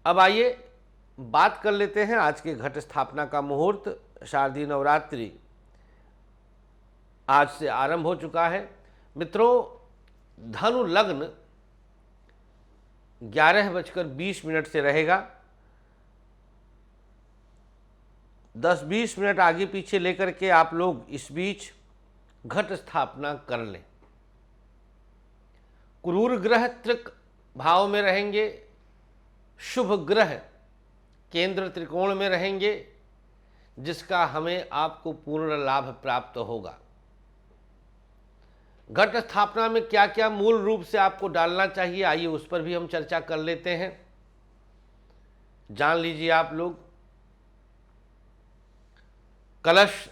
अब आइए बात कर लेते हैं आज के घट स्थापना का मुहूर्त। शारदीय नवरात्रि आज से आरंभ हो चुका है। मित्रों, धनु लग्न 11:20 से रहेगा। 10-20 मिनट आगे पीछे लेकर के आप लोग इस बीच घट स्थापना कर लें। क्रूर ग्रह त्रिक भाव में रहेंगे, शुभ ग्रह केंद्र त्रिकोण में रहेंगे, जिसका हमें आपको पूर्ण लाभ प्राप्त होगा। घट स्थापना में क्या क्या मूल रूप से आपको डालना चाहिए, आइए उस पर भी हम चर्चा कर लेते हैं। जान लीजिए आप लोग कलश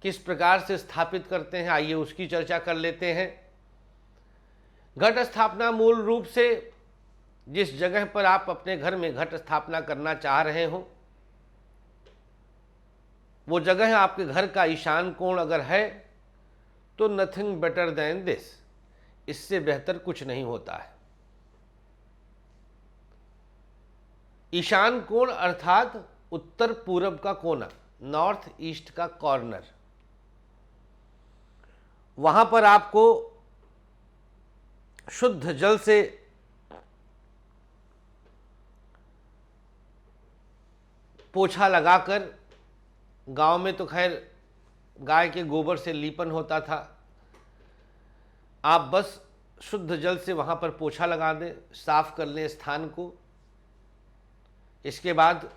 किस प्रकार से स्थापित करते हैं, आइए उसकी चर्चा कर लेते हैं। घट स्थापना मूल रूप से जिस जगह पर आप अपने घर में घट स्थापना करना चाह रहे हो, वो जगह आपके घर का ईशान कोण अगर है तो नथिंग बेटर देन दिस, इससे बेहतर कुछ नहीं होता है। ईशान कोण अर्थात उत्तर पूरब का कोना, नॉर्थ ईस्ट का कॉर्नर, वहां पर आपको शुद्ध जल से पोछा लगाकर, गांव में तो खैर गाय के गोबर से लीपन होता था, आप बस शुद्ध जल से वहां पर पोछा लगा दें, साफ कर लें स्थान को। इसके बाद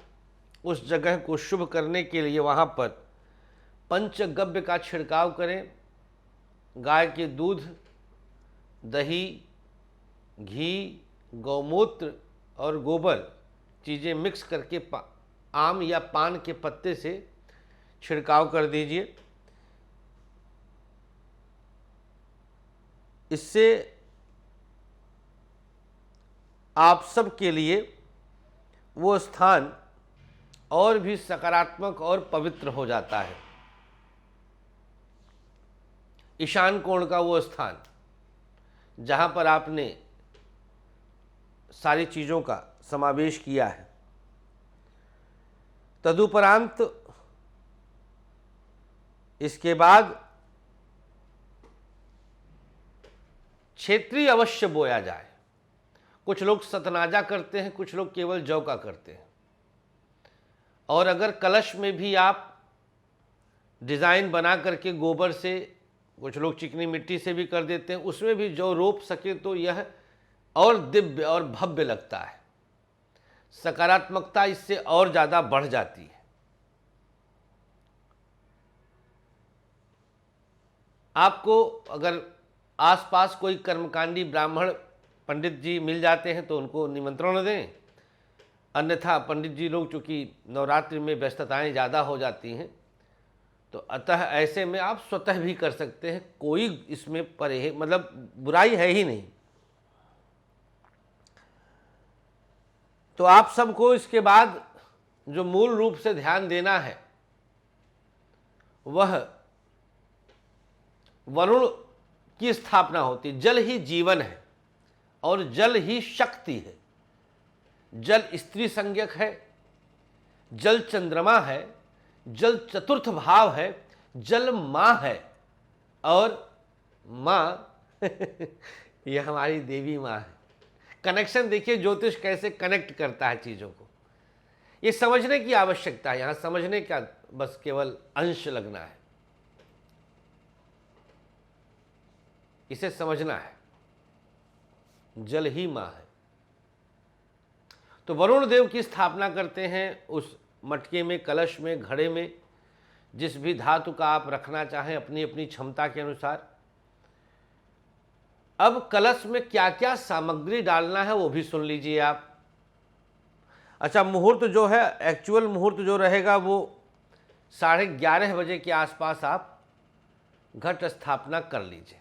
उस जगह को शुभ करने के लिए वहां पर पंचगव्य का छिड़काव करें। गाय के दूध, दही, घी, गौमूत्र और गोबर चीज़ें मिक्स करके आम या पान के पत्ते से छिड़काव कर दीजिए। इससे आप सब के लिए वो स्थान और भी सकारात्मक और पवित्र हो जाता है। ईशान कोण का वो स्थान जहाँ पर आपने सारी चीज़ों का समावेश किया है। तदुपरांत इसके बाद क्षेत्रीय अवश्य बोया जाए। कुछ लोग सतनाजा करते हैं, कुछ लोग केवल जौ का करते हैं। और अगर कलश में भी आप डिज़ाइन बना करके गोबर से, कुछ लोग चिकनी मिट्टी से भी कर देते हैं, उसमें भी जौ रोप सके तो यह और दिव्य और भव्य लगता है। सकारात्मकता इससे और ज़्यादा बढ़ जाती है। आपको अगर आसपास कोई कर्मकांडी ब्राह्मण पंडित जी मिल जाते हैं तो उनको निमंत्रण दें, अन्यथा पंडित जी लोग चूँकि नवरात्रि में व्यस्तताएं ज़्यादा हो जाती हैं, तो अतः ऐसे में आप स्वतः भी कर सकते हैं। कोई इसमें मतलब बुराई है ही नहीं। तो आप सबको इसके बाद जो मूल रूप से ध्यान देना है वह वरुण की स्थापना होती। जल ही जीवन है और जल ही शक्ति है। जल स्त्री संज्ञक है, जल चंद्रमा है, जल चतुर्थ भाव है, जल माँ है। और माँ यह हमारी देवी माँ है। कनेक्शन देखिए ज्योतिष कैसे कनेक्ट करता है चीज़ों को। ये समझने की आवश्यकता है, यहाँ समझने का बस केवल अंश लगना है, इसे समझना है। जल ही माँ है। तो वरुण देव की स्थापना करते हैं उस मटके में, कलश में, घड़े में, जिस भी धातु का आप रखना चाहें अपनी अपनी क्षमता के अनुसार। अब कलश में क्या क्या सामग्री डालना है वो भी सुन लीजिए आप। अच्छा, मुहूर्त जो है, एक्चुअल मुहूर्त जो रहेगा वो 11:30 बजे के आसपास आप घट स्थापना कर लीजिए।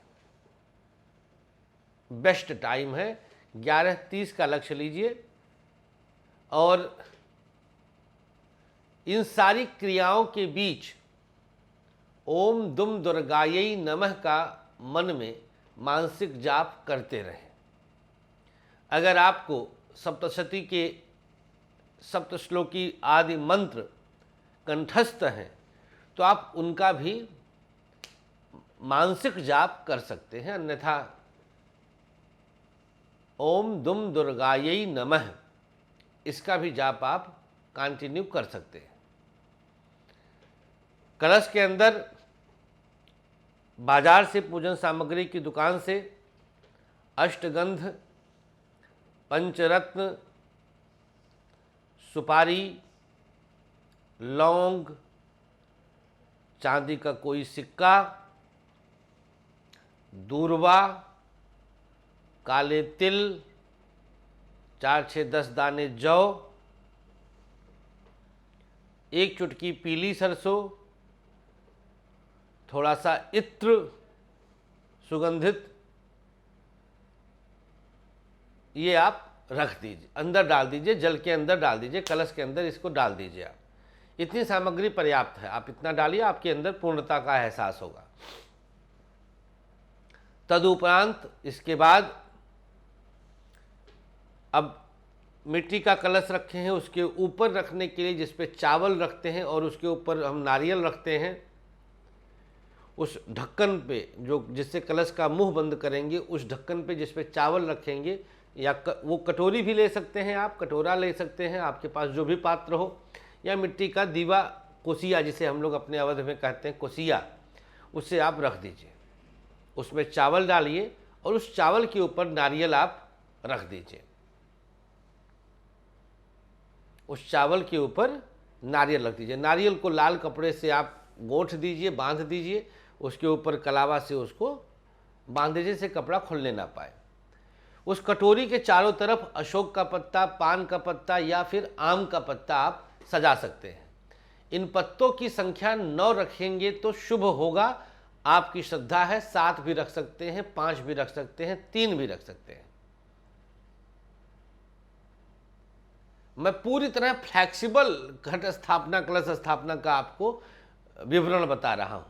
बेस्ट टाइम है, 11:30 का लक्ष्य लीजिए। और इन सारी क्रियाओं के बीच ओम दुम दुर्गायै नमः का मन में मानसिक जाप करते रहें। अगर आपको सप्तशती के सप्तश्लोकी आदि मंत्र कंठस्थ हैं तो आप उनका भी मानसिक जाप कर सकते हैं। अन्यथा ओम दुम दुर्गायै नमः इसका भी जाप आप कंटिन्यू कर सकते हैं। कलश के अंदर बाजार से पूजन सामग्री की दुकान से अष्टगंध, पंचरत्न, सुपारी, लौंग, चांदी का कोई सिक्का, दूर्वा, काले तिल, 4 6 10 दाने जौ, 1 चुटकी पीली सरसों, थोड़ा सा इत्र सुगंधित, ये आप रख दीजिए, अंदर डाल दीजिए, जल के अंदर डाल दीजिए, कलश के अंदर इसको डाल दीजिए। आप इतनी सामग्री पर्याप्त है, आप इतना डालिए, आपके अंदर पूर्णता का एहसास होगा। तदुपरांत इसके बाद अब मिट्टी का कलश रखे हैं, उसके ऊपर रखने के लिए जिस पे चावल रखते हैं और उसके ऊपर हम नारियल रखते हैं, उस ढक्कन पे जो जिससे कलश का मुंह बंद करेंगे, उस ढक्कन पे जिस पे चावल रखेंगे, या वो कटोरी भी ले सकते हैं आप, कटोरा ले सकते हैं, आपके पास जो भी पात्र हो, या मिट्टी का दीवा, कोसिया जिसे हम लोग अपने अवध में कहते हैं कोसिया, उससे आप रख दीजिए। उसमें चावल डालिए और उस चावल के ऊपर नारियल आप रख दीजिए। उस चावल के ऊपर नारियल रख दीजिए। नारियल को लाल कपड़े से आप गोंठ दीजिए, बांध दीजिए, उसके ऊपर कलावा से उसको बांध दीजिए से कपड़ा खुलने ना पाए। उस कटोरी के चारों तरफ अशोक का पत्ता, पान का पत्ता या फिर आम का पत्ता आप सजा सकते हैं। इन पत्तों की संख्या 9 रखेंगे तो शुभ होगा। आपकी श्रद्धा है, 7 भी रख सकते हैं, 5 भी रख सकते हैं, 3 भी रख सकते हैं। मैं पूरी तरह फ्लैक्सिबल घट स्थापना, कलश स्थापना का आपको विवरण बता रहा हूं।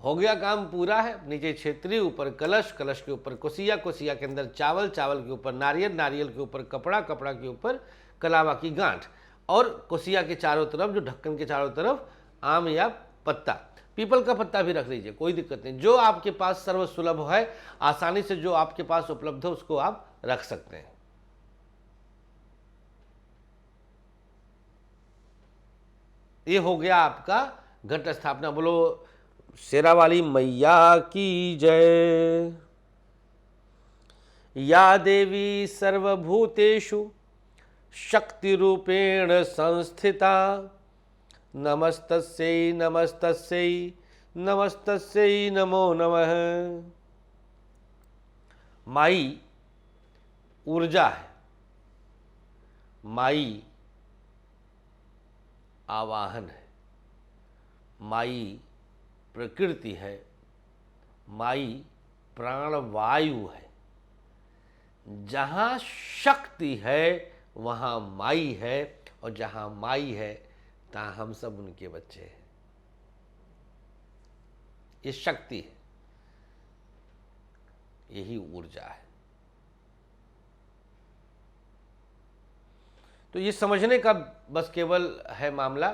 हो गया काम पूरा है। नीचे क्षेत्रीय, ऊपर कलश, कलश के ऊपर कोसिया, कोसिया के अंदर चावल, चावल के ऊपर नारियल, नारियल के ऊपर कपड़ा, कपड़ा के ऊपर कलावा की गांठ, और कोसिया के चारों तरफ, जो ढक्कन के चारों तरफ, आम या पत्ता, पीपल का पत्ता भी रख लीजिए, कोई दिक्कत नहीं। जो आपके पास सर्वसुलभ है, आसानी से जो आपके पास उपलब्ध है, उसको आप रख सकते हैं। ये हो गया आपका घट स्थापना। बोलो शेरा वाली मैया की जय। या देवी सर्वभूतेषु शक्ति रूपेण संस्थिता, नमस्तस्यै नमस्तस्यै नमस्तस्यै नमो नमः। माई ऊर्जा है, माई आवाहन है, माई प्रकृति है, माई प्राणवायु है। जहाँ शक्ति है वहाँ माई है, और जहाँ माई है तहाँ हम सब उनके बच्चे हैं। ये शक्ति है, यही ऊर्जा है। तो ये समझने का बस केवल है मामला।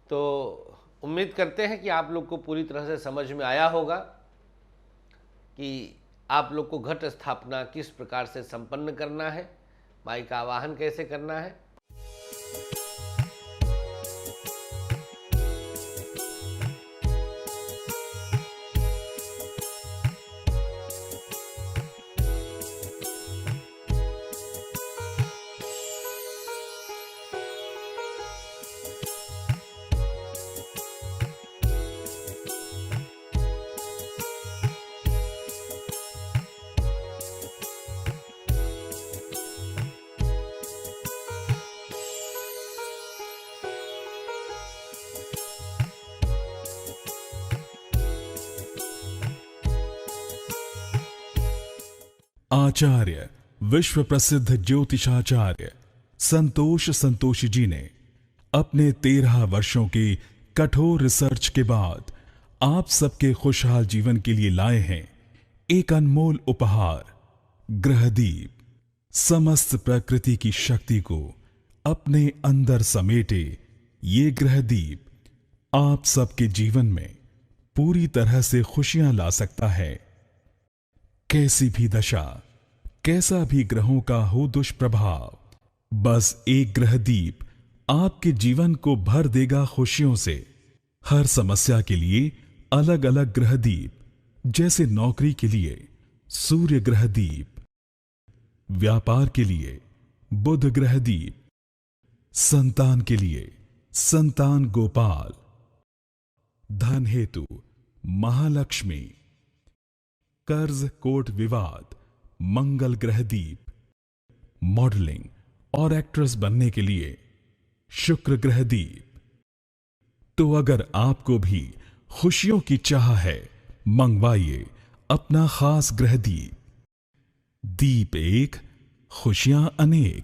तो उम्मीद करते हैं कि आप लोग को पूरी तरह से समझ में आया होगा कि आप लोग को घट स्थापना किस प्रकार से संपन्न करना है, माई का आवाहन कैसे करना है। आचार्य विश्व प्रसिद्ध ज्योतिषाचार्य संतोष संतोषी जी ने अपने 13 वर्षों की कठोर रिसर्च के बाद आप सबके खुशहाल जीवन के लिए लाए हैं एक अनमोल उपहार, ग्रहदीप। समस्त प्रकृति की शक्ति को अपने अंदर समेटे ये ग्रह दीप आप सबके जीवन में पूरी तरह से खुशियां ला सकता है। कैसी भी दशा, कैसा भी ग्रहों का हो दुष्प्रभाव, बस एक ग्रह दीप आपके जीवन को भर देगा खुशियों से। हर समस्या के लिए अलग अलग ग्रह दीप, जैसे नौकरी के लिए सूर्य ग्रह दीप, व्यापार के लिए बुध ग्रह दीप, संतान के लिए संतान गोपाल, धन हेतु महालक्ष्मी, कर्ज कोर्ट विवाद मंगल ग्रह दीप, मॉडलिंग और एक्ट्रेस बनने के लिए शुक्र ग्रह दीप। तो अगर आपको भी खुशियों की चाह है, मंगवाइए अपना खास ग्रह दीप। दीप एक, खुशियां अनेक।